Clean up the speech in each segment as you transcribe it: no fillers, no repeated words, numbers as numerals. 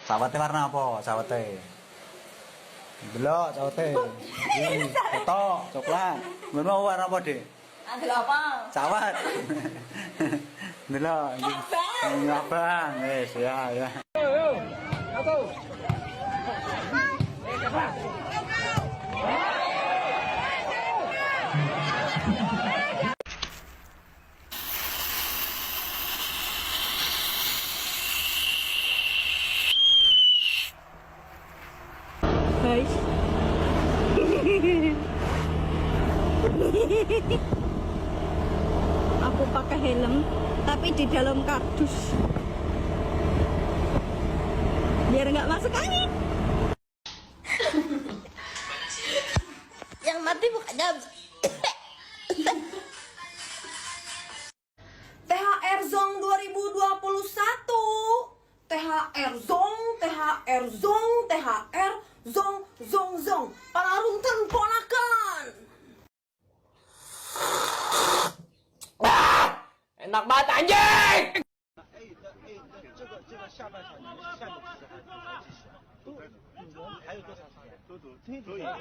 Sawatnya warna apa? Sawatnya belok, sawatnya foto, coklat. Mau warna apa deh? Ambil apa? Sawat. Belok. Abang. Yes, ya, ya. Guys. Aku pakai helm tapi di dalam kardus biar nggak masuk angin. Yang mati bukannya THR Zong 2021. THR Zong, THR Zong, THR Zong, Zong, Zong. Panarunten ponakan. Enak banget anjing! 这个下半场你们下面其实还继续啊，还有多长时间？都赢了。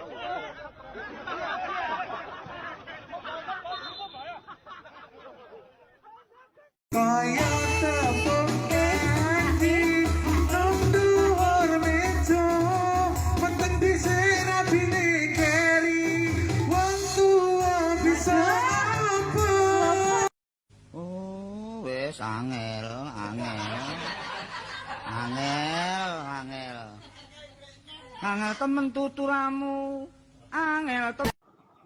Wes angel. Angel temen tuturamu. Angel temen.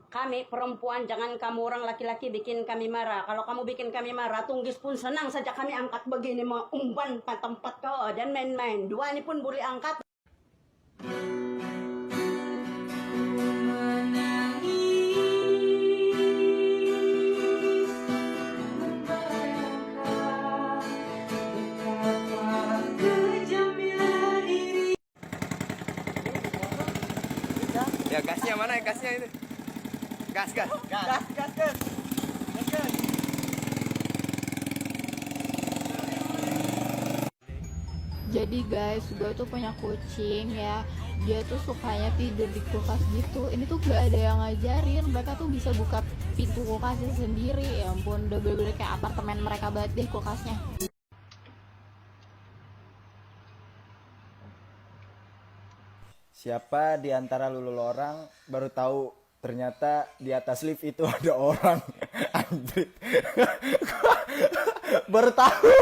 Kami perempuan, jangan kamu orang laki-laki bikin kami marah. Kalau kamu bikin kami marah, Tunggis pun senang saja kami angkat begini mau umpan tempat kau dan main-main. Dua ini pun boleh angkat. Ya gasnya mana ya gasnya itu? Gas. Jadi guys, gue tuh punya kucing ya. Dia tuh sukanya tidur di kulkas gitu. Ini tuh gak ada yang ngajarin. Mereka tuh bisa buka pintu kulkasnya sendiri. Ya ampun, udah bener-bener kayak apartemen mereka banget deh kulkasnya. Siapa di antara lulu orang baru tahu ternyata di atas lift itu ada orang. Anjir. Baru tahu.